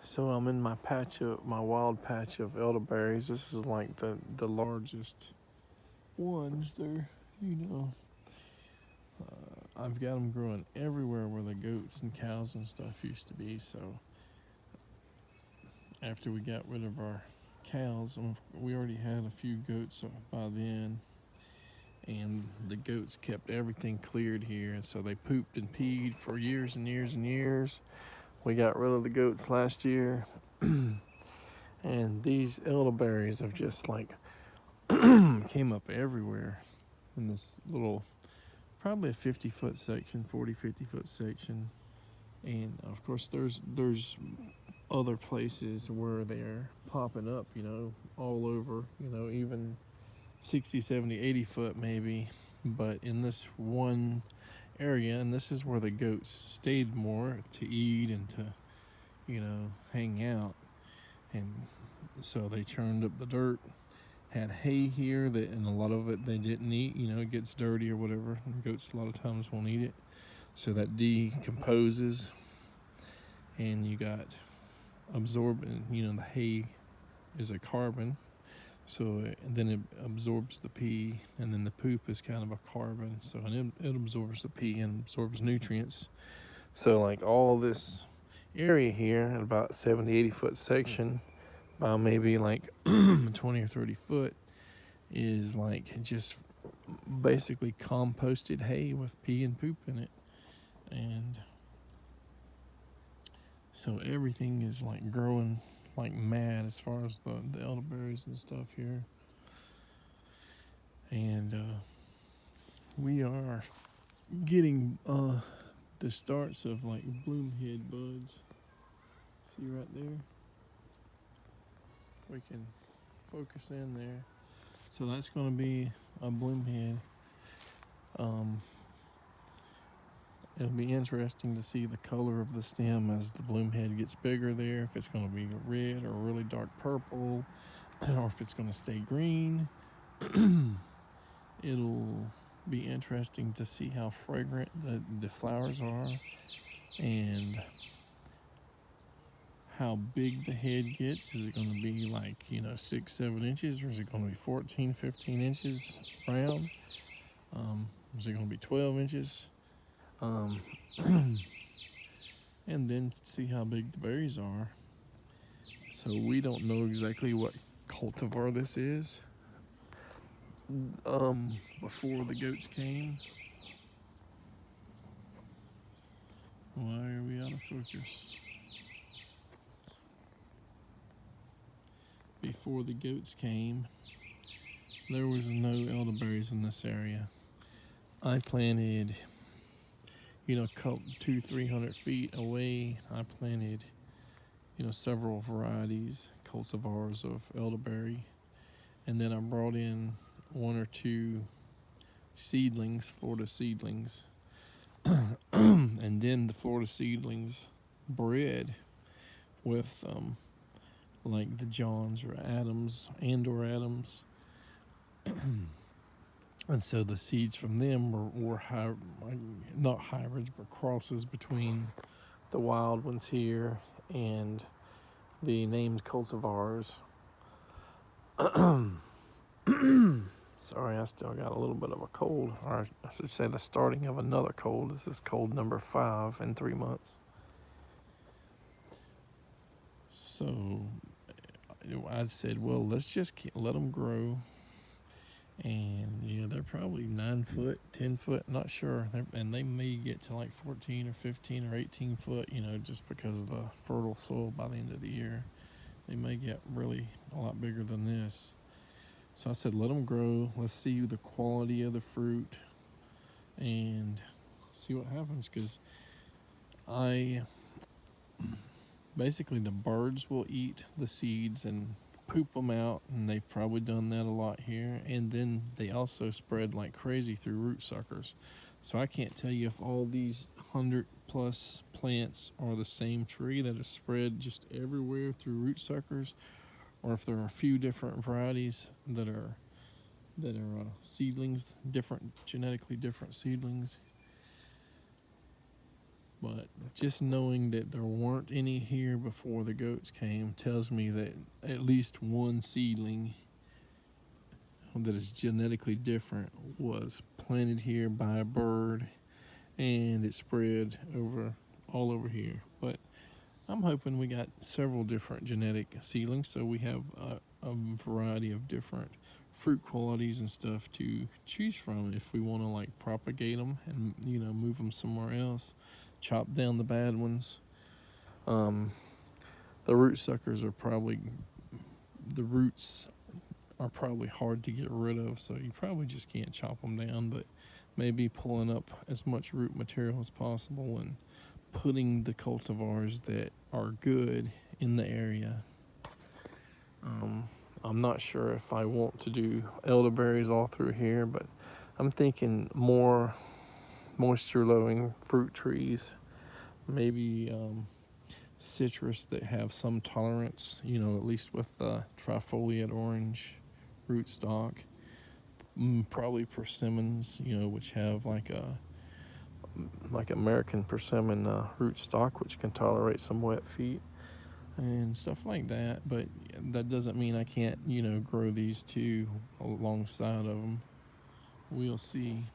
So I'm in my wild patch of elderberries. This is like the largest ones. They're, you know, I've got them growing everywhere where the goats and cows and stuff used to be. So after we got rid of our cows, we already had a few goats by then, and the goats kept everything cleared here, and so they pooped and peed for years and years and years. We got rid of the goats last year. And these elderberries have just like came up everywhere in this little, probably a 50-foot section, 50-foot section. And of course there's other places where they're popping up, all over, even 60, 70, 80 foot maybe. But in this one area, and this is where the goats stayed more to eat and to, hang out. And so they churned up the dirt, had hay here, and a lot of it they didn't eat. It gets dirty or whatever, and goats a lot of times won't eat it. So that decomposes, and you got absorbing, the hay is a carbon, so then it absorbs the pee, and then the poop is kind of a carbon, so it absorbs the pee and absorbs nutrients. So like all this area here, about 70, 80 foot section, maybe like 20 or 30 foot, is like just basically composted hay with pee and poop in it. And so everything is like growing like mad as far as the elderberries and stuff here. And we are getting the starts of like bloom head buds. See right there? We can focus in there. So that's going to be a bloom head. It'll be interesting to see the color of the stem as the bloom head gets bigger there, if it's going to be red or really dark purple, or if it's going to stay green. It'll be interesting to see how fragrant the flowers are, and how big the head gets. Is it going to be like 6, 7 inches, or is it going to be 14, 15 inches round? Is it going to be 12 inches? And then see how big the berries are. So we don't know exactly what cultivar this is. Before the goats came. Why are we out of focus? Before the goats came, there was no elderberries in this area. I planted, 200-300 feet away, I planted, several varieties, cultivars of elderberry. And then I brought in 1 or 2 seedlings, Florida seedlings. And then the Florida seedlings bred with like the Johns or Adams, Adams. And so the seeds from them were not hybrids, but crosses between the wild ones here and the named cultivars. Sorry, I still got a little bit of a cold, or I should say the starting of another cold. This is cold number 5 in 3 months. So I said, well, let's just let them grow. And they're probably 9 foot, 10 foot, not sure. And they may get to like 14 or 15 or 18 foot, just because of the fertile soil by the end of the year. They may get really a lot bigger than this. So I said, let them grow. Let's see the quality of the fruit and see what happens. Because basically the birds will eat the seeds and poop them out, and they've probably done that a lot here. And then they also spread like crazy through root suckers. So I can't tell you if all these 100+ plants are the same tree that are spread just everywhere through root suckers, or if there are a few different varieties that are seedlings, genetically different seedlings. But just knowing that there weren't any here before the goats came tells me that at least one seedling that is genetically different was planted here by a bird, and it spread all over here. But I'm hoping we got several different genetic seedlings, so we have a variety of different fruit qualities and stuff to choose from if we want to like propagate them and move them somewhere else, chop down the bad ones. The root suckers are probably the roots are probably hard to get rid of, so you probably just can't chop them down, but maybe pulling up as much root material as possible and putting the cultivars that are good in the area. I'm not sure if I want to do elderberries all through here, but I'm thinking more moisture loving fruit trees, maybe citrus that have some tolerance, at least with the trifoliate orange rootstock. Probably persimmons, which have like American persimmon rootstock, which can tolerate some wet feet and stuff like that. But that doesn't mean I can't, grow these two alongside of them. We'll see.